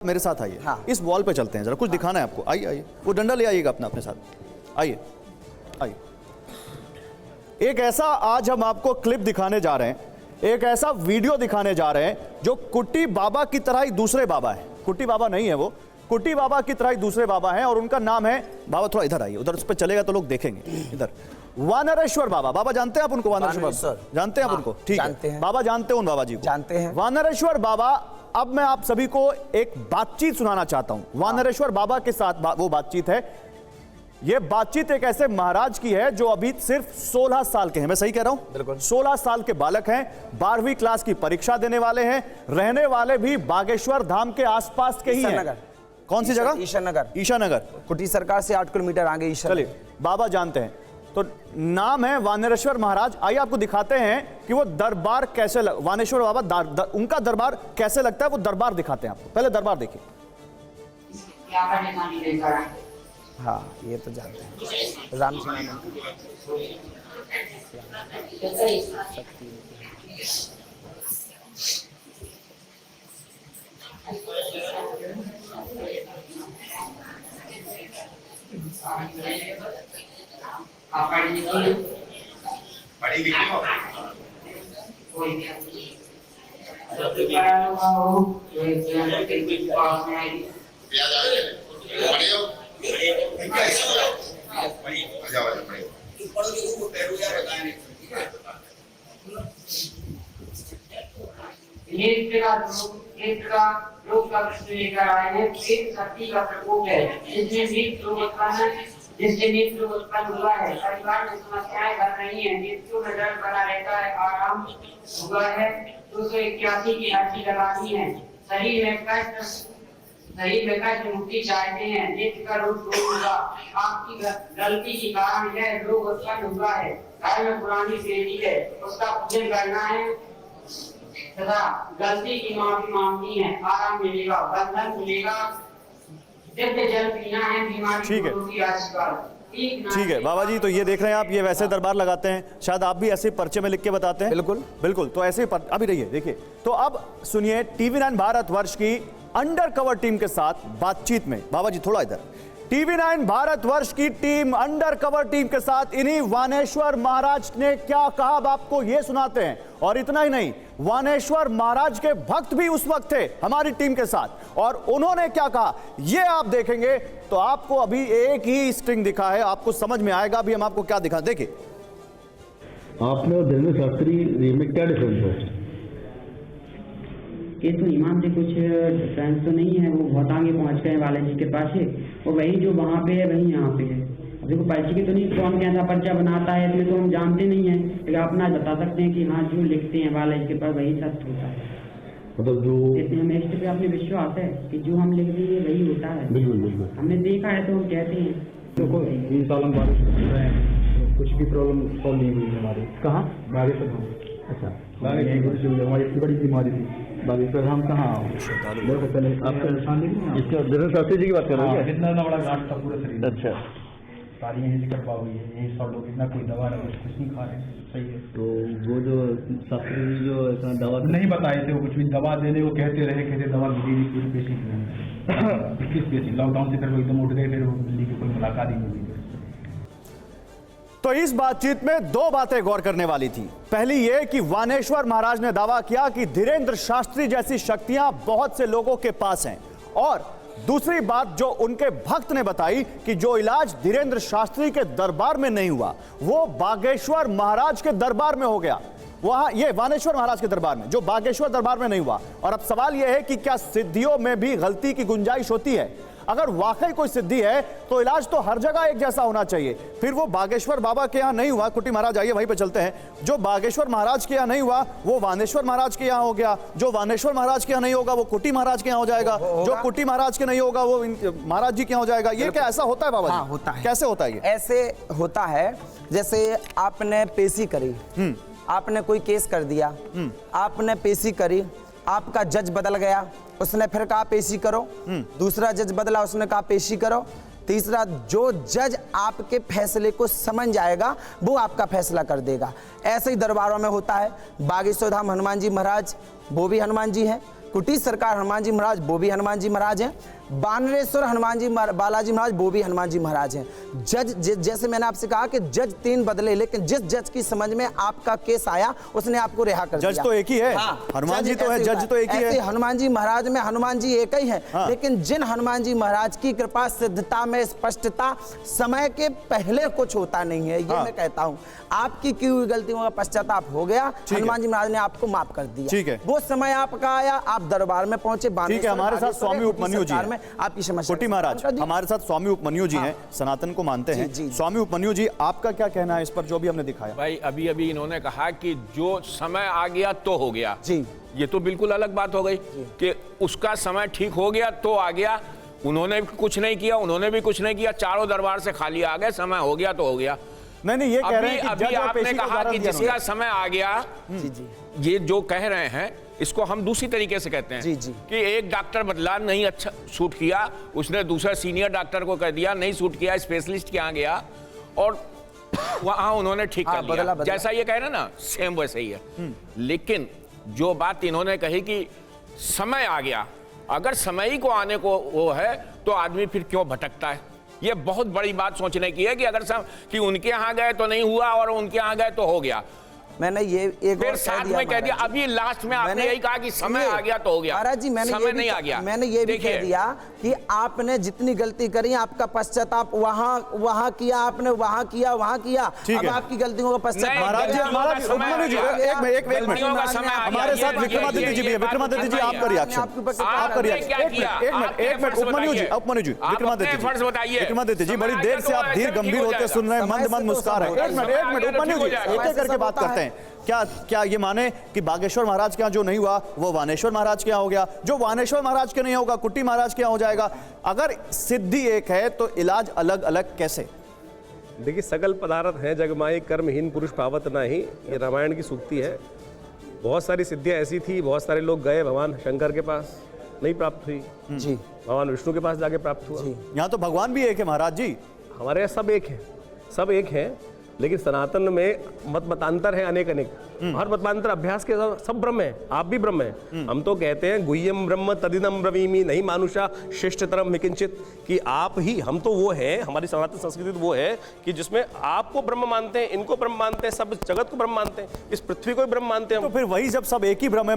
मेरे साथ आइए। हाँ। इस वॉल पे चलते हैं, जरा कुछ दिखाना है आपको। आइए आइए, वो डंडा ले आइएगा अपना अपने साथ। आइए आइए। एक ऐसा आज हम आपको क्लिप दिखाने जा रहे हैं, एक ऐसा वीडियो दिखाने जा रहे हैं जो कुट्टी बाबा की तरह ही दूसरे बाबा है। कुट्टी बाबा नहीं है वो, कुट्टी बाबा की तरह ही दूसरे बाबा हैं और उनका नाम है, बाबा थोड़ा इधर आइए, उधर उस पर चलेगा तो लोग देखेंगे। इधर वानरेश्वर बाबा। बाबा जानते हैं आप उनको? वानरेश्वर बाबा जानते हैं आप उनको? ठीक है, बाबा जानते हैं उन बाबा जी को? जानते हैं। वानरेश्वर बाबा, अब मैं आप सभी को एक बातचीत सुनाना चाहता हूं। वानरेश्वर बाबा के साथ वो बातचीत है। यह बातचीत एक ऐसे महाराज की है जो अभी सिर्फ 16 साल के हैं। मैं सही कह रहा हूं? बिल्कुल। 16 साल के बालक हैं, 12वीं क्लास की परीक्षा देने वाले हैं, रहने वाले भी बागेश्वर धाम के आसपास के ही हैं। कौन सी जगह? ईशानगर। ईशानगर, कुटी सरकार से 8 किलोमीटर आगे ईशानगर। चलिए, बाबा जानते हैं। तो नाम है वानरेश्वर महाराज। आइए आपको दिखाते हैं कि वो दरबार कैसे वानेश्वर बाबा उनका दरबार कैसे लगता है, वो दरबार दिखाते हैं आपको। पहले दरबार देखिए। हाँ, ये तो जानते हैं। राम पढ़ी लिखी हो? जिससे मृत्यु उत्पन्न हुआ है, परिवार में समस्याएं बढ़ रही हैं, मृत्यु में डर बना रहता है, आराम हुआ है। 281 की अर्जी लगानी है। शरीर में कष्ट मुक्ति चाहते हैं, नित्य का रोग दूर होगा। आपकी गलती के कारण यह रोग उत्पन्न हुआ है। घर में पुरानी बेटी है, उसका पूजन करना है तथा गलती की माफी मांगनी है। आराम मिलेगा, बंधन मिलेगा, दिव्य जल पीना है, बीमारी ठीक है, ठीक है बाबा जी। तो ये देख रहे हैं आप, ये वैसे दरबार लगाते हैं। शायद आप भी ऐसे पर्चे में लिख के बताते हैं। बिल्कुल बिल्कुल। तो ऐसे अभी रहिए, देखिए। तो अब सुनिए TV9 भारतवर्ष की अंडर कवर टीम के साथ बातचीत में। बाबा जी थोड़ा इधर। TV9 भारतवर्ष की टीम, अंडर कवर टीम के साथ इन्हीं वानेश्वर महाराज ने क्या कहा, अब आपको ये सुनाते हैं। और इतना ही नहीं, वानेश्वर महाराज के भक्त भी उस वक्त थे हमारी टीम के साथ, और उन्होंने क्या कहा ये आप देखेंगे। तो आपको अभी एक ही स्ट्रिंग दिखा है, आपको समझ में आएगा अभी हम आपको क्या दिखा। देखिए, आपने और धीरेन्द्र शास्त्री में क्या डिफरेंस है? ये तो इमाम जी कुछ डिफरेंस तो नहीं है, वो बहुत आगे पहुंच गए बालाजी के पास है, और वही जो वहाँ पे है वही यहाँ पे है। अभी को पर्ची की तो नहीं, कौन कैसा पर्चा बनाता है इसमें तो हम जानते नहीं है, लेकिन अपना बता सकते हैं कि हाँ जो लिखते हैं बालाजी के पास वही सत्य होता है। मतलब जो इसमें हमें इष्ट पे अपने विश्वास है कि जो हम लिख देंगे वही होता है। बिल्कुल बिल्कुल, हमने देखा है तो हम कहते हैं। देखो 3 साल हम बारिश कर रहे हैं, कुछ भी प्रॉब्लम सॉल्व नहीं हुई हमारी। कहाँ? बागेश्वर। अच्छा, बागेश्वर हमारी इतनी बड़ी बीमारी थी। बागेश्वर हम कहाँ पहले धीरेन्द्र शास्त्री जी की बात कर रहे हैं? इतना बड़ा घाट था पूरे शरीर। अच्छा, सारी यहीं से करवा हुई है, यही सब लोग इतना कोई दवा नहीं, कुछ नहीं खा रहे। सही है। तो वो जो शास्त्री जी जो इतना दवा नहीं बताए थे, वो कुछ भी दवा देने को कहते रहे, दवा मिली नहीं, पूरी पेशी 21 पेशी लॉकडाउन से फिर वो एकदम उठ गए, फिर वो दिल्ली की कोई मुलाकात ही नहीं हुई। तो इस बातचीत में 2 बातें गौर करने वाली थी। पहली यह कि वानेश्वर महाराज ने दावा किया कि धीरेन्द्र शास्त्री जैसी शक्तियां बहुत से लोगों के पास हैं, और दूसरी बात जो उनके भक्त ने बताई कि जो इलाज धीरेन्द्र शास्त्री के दरबार में नहीं हुआ वो बागेश्वर महाराज के दरबार में हो गया। वहां ये वानेश्वर महाराज के दरबार में, जो बागेश्वर दरबार में नहीं हुआ। और अब सवाल यह है कि क्या सिद्धियों में भी गलती की गुंजाइश होती है? अगर वाकई कोई सिद्धि है तो इलाज तो हर जगह एक जैसा होना चाहिए। फिर वो बागेश्वर बाबा के यहाँ नहीं हुआ, कुटी महाराज आइए वहीं पे चलते हैं। जो बागेश्वर महाराज के यहाँ नहीं हुआ वो वानेश्वर महाराज के यहाँ हो गया, जो वानेश्वर महाराज के यहाँ नहीं होगा वो कुटी महाराज के यहाँ हो जाएगा, जो कुटी महाराज के नहीं होगा वो महाराज जी के यहाँ हो जाएगा। ये क्या ऐसा होता है बाबा? हाँ, होता है। कैसे होता है ये? ऐसे होता है जैसे आपने पेशी करी, आपने कोई केस कर दिया, आपने पेशी करी, आपका जज बदल गया, उसने फिर कहा पेशी करो, दूसरा जज बदला, उसने कहा पेशी करो, तीसरा जो जज आपके फैसले को समझ जाएगा वो आपका फैसला कर देगा। ऐसे ही दरबारों में होता है। बागेश्वर धाम हनुमान जी महाराज वो भी हनुमान जी हैं, कुटी सरकार हनुमान जी महाराज वो भी हनुमान जी महाराज हैं, बानरेश्वर हनुमान जी बालाजी महाराज वो भी हनुमान जी महाराज हैं। जज जैसे मैंने आपसे कहा कि जज 3 बदले, लेकिन जिस जज की समझ में आपका केस आया उसने आपको रिहा कर दिया। जज तो एक ही है, हनुमान जी तो है, जज तो एक ही है। हनुमान जी महाराज में हनुमान जी एक ही है, लेकिन जिन हनुमान जी महाराज की कृपा सिद्धता में स्पष्टता समय के पहले कुछ होता नहीं है, ये मैं कहता हूँ। आपकी की हुई गलतियों का पश्चाताप हो गया, हनुमान जी महाराज ने आपको माफ कर दिया। ठीक है, वो समय आपका आया, आप दरबार में पहुंचे। ठीक है, हमारे साथ स्वामी उपमन्यु जी हैं, आपकी समस्या कुटी महाराज हमारे साथ स्वामी उपमन्यु जी हैं, सनातन को मानते हैं। स्वामी उपमन्यु जी, आपका क्या कहना है इस पर जो भी हमने दिखाया? भाई अभी अभी इन्होंने कहा कि जो समय आ गया तो हो गया जी, ये तो बिल्कुल अलग बात हो गई कि उसका समय ठीक हो गया तो आ गया। उन्होंने कुछ नहीं किया, उन्होंने भी कुछ नहीं किया, चारों दरबार से खाली आ गए, समय हो गया तो हो गया। नहीं, ये कह रहे हैं कि अभी आपने कहा कि जिसका समय आ गया, ये जो कह रहे हैं इसको हम दूसरी तरीके से कहते हैं कि एक डॉक्टर बदला, नहीं अच्छा सूट किया, उसने दूसरा सीनियर डॉक्टर को कह दिया, नहीं सूट किया, स्पेशलिस्ट के यहाँ गया और वहां उन्होंने ठीक कर लिया। जैसा ये कह रहे हैं ना, सेम वैसे ही है। लेकिन जो बात इन्होंने कही कि समय आ गया, अगर समय ही को आने को वो है तो आदमी फिर क्यों भटकता है? ये बहुत बड़ी बात सोचने की है कि अगर कि उनके यहाँ गए तो नहीं हुआ और उनके यहाँ गए तो हो गया। मैंने ये एक फिर साथ में कह दिया, अभी लास्ट में आपने यही कहा कि समय आ गया तो हो गया। महाराज जी, मैंने समय नहीं आ गया। मैंने ये भी कह दिया कि आपने जितनी गलती करी, आपका पश्चाताप वहां किया, आपने वहां किया, अब आपकी गलतियों का पश्चाताप। महाराज जी, एक मिनट, हमारे साथ विक्रमादित्य जी भी है। विक्रमादित्य जी, आपका रिएक्शन, विक्रमादित्य जी, बड़ी देर से आप धीर गंभीर होते सुन रहे हैं, मंद मुस्कुरा रहे हैं। एक मिनट उपमन्यु जी, एक करके बात करते हैं। क्या ये माने कि बागेश्वर महाराज के यहाँ जो नहीं हुआ वो वानेश्वर महाराज के यहाँ हो गया, जो वानेश्वर महाराज के नहीं होगा कुटी महाराज के यहाँ हो जाएगा? अगर सिद्धि एक है तो इलाज अलग अलग कैसे? देखिए, सकल पदार्थ है जगमाई, कर्महीन पुरुष पावत नाही, ये रामायण की सूक्ति है। बहुत सारी सिद्धियां ऐसी थी, बहुत सारे लोग गए भगवान शंकर के पास, नहीं प्राप्त हुई जी, भगवान विष्णु के पास जाके प्राप्त हुआ। यहाँ तो भगवान भी एक है महाराज जी, हमारे यहाँ सब एक है, सब एक है, लेकिन सनातन में मतांतर है अनेक। हर मतांतर अभ्यास के सब ब्रह्म है, आप भी ब्रह्म है। हम तो कहते हैं गुह्यम ब्रह्म तदिदम ब्रवीमि, नहीं मानुषा श्रेष्ठतरम किंचित, कि आप ही, हम तो वो है, हमारी सनातन संस्कृति तो वो है कि जिसमें आपको ब्रह्म मानते हैं, इनको ब्रह्म मानते हैं, सब जगत को ब्रह्म मानते हैं, इस पृथ्वी को भी ब्रह्म मानते हैं। तो फिर वही जब सब एक ही ब्रह्म है